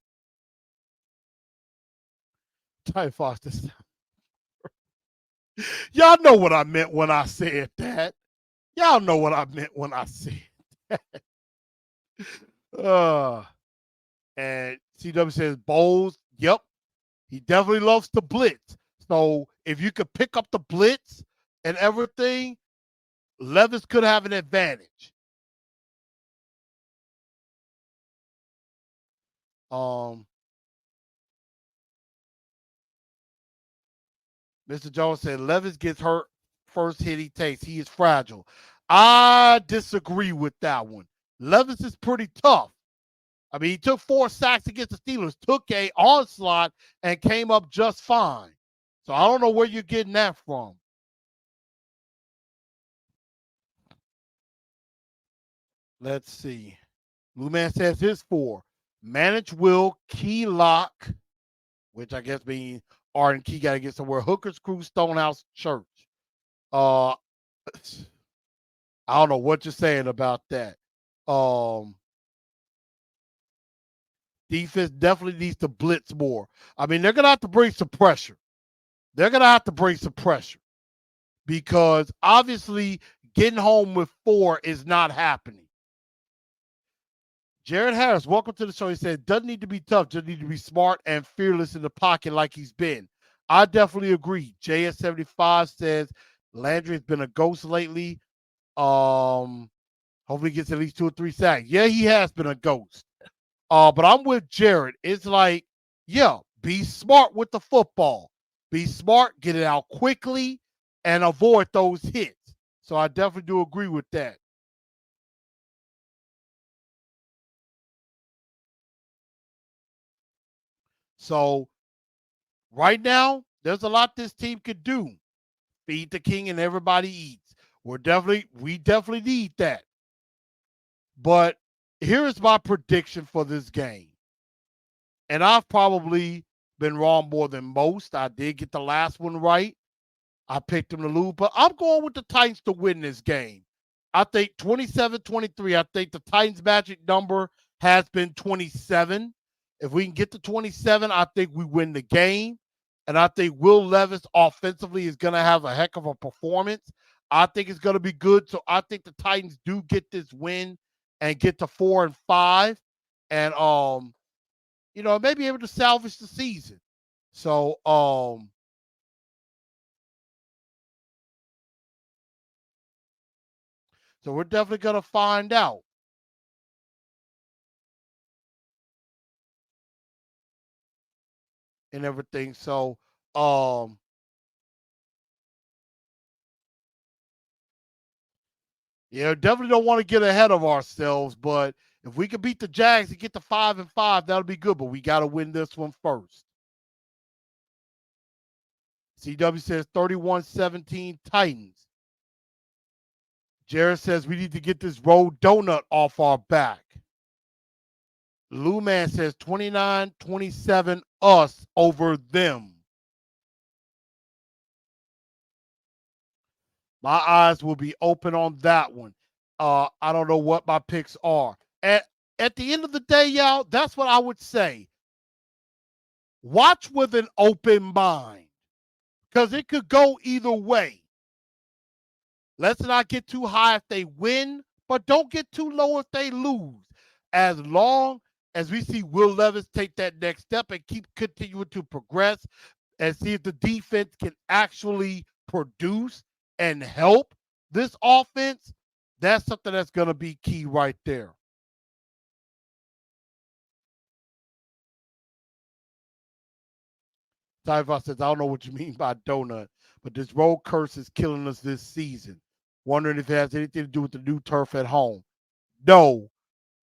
Ty Fox, this. Y'all know what I meant when I said that. Y'all know what I meant when I said that. And CW says, Bowles, yep. He definitely loves to blitz. So if you could pick up the blitz and everything, Levis could have an advantage. Mr. Jones said Levis gets hurt first hit he takes. He is fragile. I disagree with that one. Levis is pretty tough. I mean, he took 4 sacks against the Steelers, took a onslaught, and came up just fine. So I don't know where you're getting that from. Let's see. Blue Man says his 4. Manage Will, Key Lock, which I guess means Arden Key got to get somewhere. Hooker's Crew, Stonehouse Church. I don't know what you're saying about that. Defense definitely needs to blitz more. I mean, they're going to have to bring some pressure. Because obviously getting home with 4 is not happening. Jared Harris, welcome to the show. He said, doesn't need to be tough, just need to be smart and fearless in the pocket like he's been. I definitely agree. JS75 says Landry has been a ghost lately. Hopefully he gets at least 2 or 3 sacks. Yeah, he has been a ghost. But I'm with Jared. It's like, yeah, be smart with the football. Be smart, get it out quickly, and avoid those hits. So I definitely do agree with that. So right now, there's a lot this team could do. Feed the king and everybody eats. We definitely need that. But here's my prediction for this game. And I've probably been wrong more than most. I did get the last one right. I picked them to lose, but I'm going with the Titans to win this game. I think 27-23. I think the Titans' magic number has been 27. If we can get to 27, I think we win the game. And I think Will Levis offensively is going to have a heck of a performance. I think it's going to be good. So I think the Titans do get this win and get to 4-5. And may be able to salvage the season. So we're definitely going to find out. And everything. So, definitely don't want to get ahead of ourselves, but if we can beat the Jags and get to 5-5, that'll be good, but we got to win this one first. CW says 31-17 Titans. Jared says we need to get this road donut off our back. Lou Man says 29-27 us over them. My eyes will be open on that one. I don't know what my picks are. At the end of the day, y'all, that's what I would say. Watch with an open mind because it could go either way. Let's not get too high if they win, but don't get too low if they lose. As long as we see Will Levis take that next step and keep continuing to progress and see if the defense can actually produce and help this offense, that's something that's going to be key right there. Tyva says, I don't know what you mean by donut, but this road curse is killing us this season. Wondering if it has anything to do with the new turf at home. No,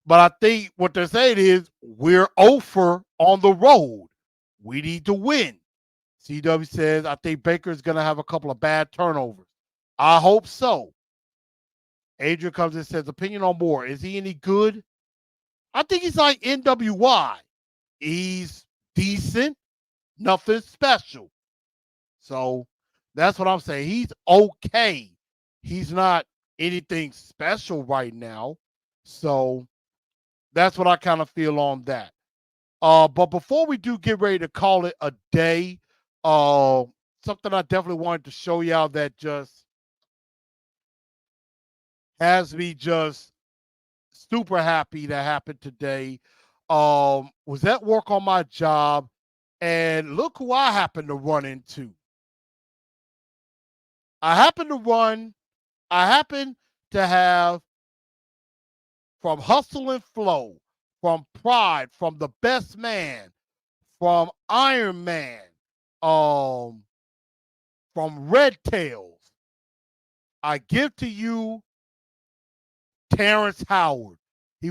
but I think what they're saying is we're over on the road. We need to win. CW says, I think Baker's going to have a couple of bad turnovers. I hope so. Adrian comes and says, opinion on Moore. Is he any good? I think he's like NWY. He's decent, nothing special. So that's what I'm saying. He's okay. He's not anything special right now. So that's what I kind of feel on that. But before we do get ready to call it a day, something I definitely wanted to show y'all that just has me just super happy that happened today. Was at work on my job, and look who I happened to run into. I happened to have from Hustle and Flow, from Pride, from The Best Man, from Iron Man, from Red Tails. I give to you Terrence Howard. He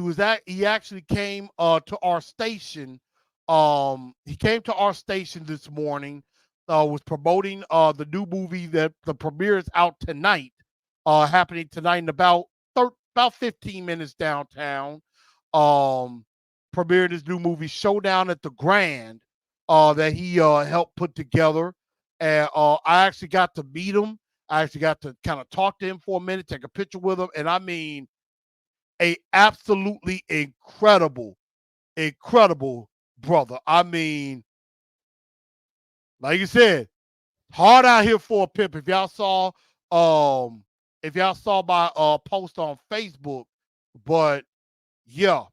actually came to our station. He came to our station this morning. Was promoting the new movie that the premiere is out tonight. Happening tonight in about 15 minutes downtown. Premiered his new movie Showdown at the Grand that he helped put together. And I actually got to meet him. I actually got to kind of talk to him for a minute, take a picture with him. And I mean, a absolutely incredible brother. I mean, like you said, hard out here for a pimp. If y'all saw my post on Facebook, but yeah,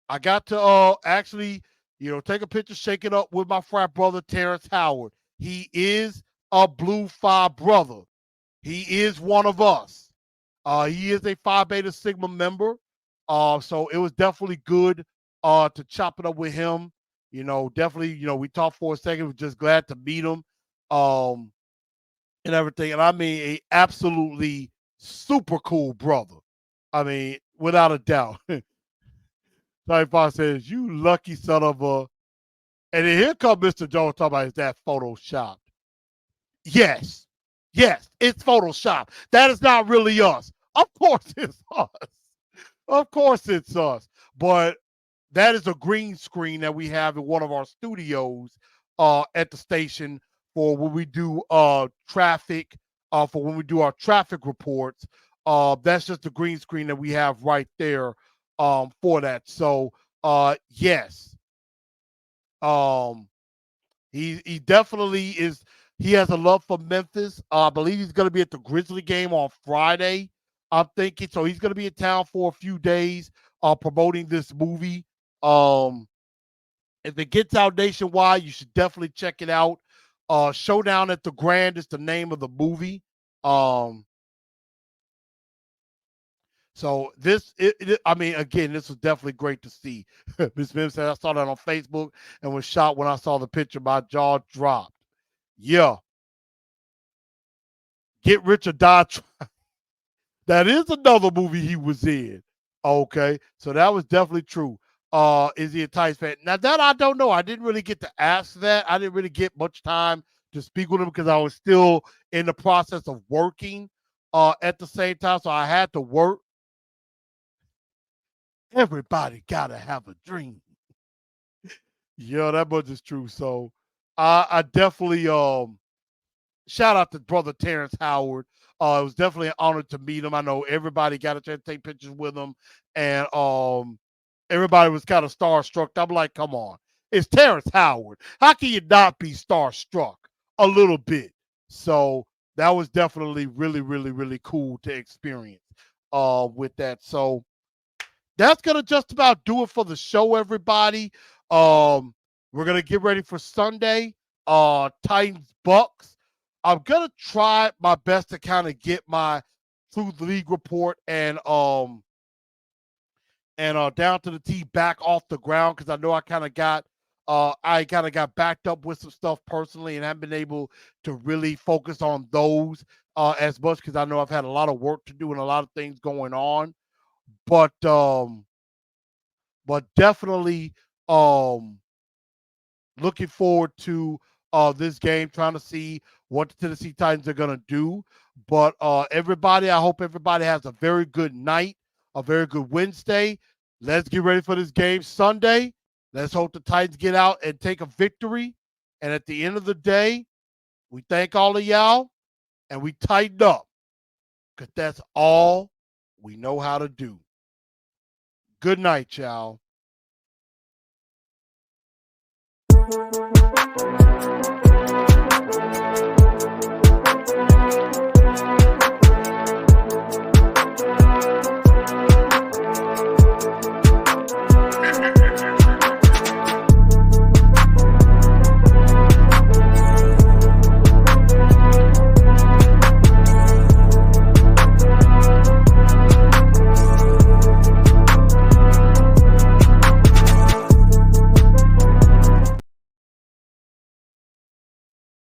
I got to actually, take a picture, shake it up with my frat brother Terrence Howard. He is a Blue Phi brother. He is one of us. He is a Phi Beta Sigma member. So it was definitely good to chop it up with him. Definitely, we talked for a second. We're just glad to meet him and everything. And I mean, a absolutely super cool brother. I mean, without a doubt. Typhon says, you lucky son of a. And then here comes Mr. Jones talking about is that Photoshopped. Yes. Yes, it's Photoshop. That is not really us. Of course it's us. Of course it's us. But that is a green screen that we have in one of our studios at the station for when we do traffic, for when we do our traffic reports. That's just the green screen that we have right there for that. So yes. He definitely is. He has a love for Memphis. I believe he's going to be at the Grizzly game on Friday. I'm thinking so. He's going to be in town for a few days, promoting this movie. If it gets out nationwide, you should definitely check it out. Showdown at the Grand is the name of the movie. So I mean, again, this was definitely great to see. Miss Mim said I saw that on Facebook and was shocked when I saw the picture. My jaw dropped. Yeah. Get Rich or Die Trying. That is another movie he was in. Okay. So that was definitely true. Is he a Titans fan? Now that I don't know. I didn't really get to ask that. I didn't really get much time to speak with him because I was still in the process of working. at the same time, so I had to work. Everybody gotta have a dream. Yeah, that much is true. So I definitely shout out to brother Terrence Howard. It was definitely an honor to meet him. I know everybody got a chance to take pictures with him, and everybody was kind of starstruck. I'm like, come on, it's Terrence Howard. How can you not be starstruck a little bit? So that was definitely really, really, really cool to experience with that. So that's gonna just about do it for the show, everybody. We're gonna get ready for Sunday. Titans Bucs. I'm gonna try my best to kind of get my Truth League report and down to the T back off the ground because I know I kind of got backed up with some stuff personally and haven't been able to really focus on those as much because I know I've had a lot of work to do and a lot of things going on. But definitely looking forward to this game, trying to see what the Tennessee Titans are gonna do. But everybody, I hope everybody has a very good night, a very good Wednesday. Let's get ready for this game Sunday. Let's hope the Titans get out and take a victory. And at the end of the day, we thank all of y'all and we tighten up because that's all we know how to do. Good night, y'all.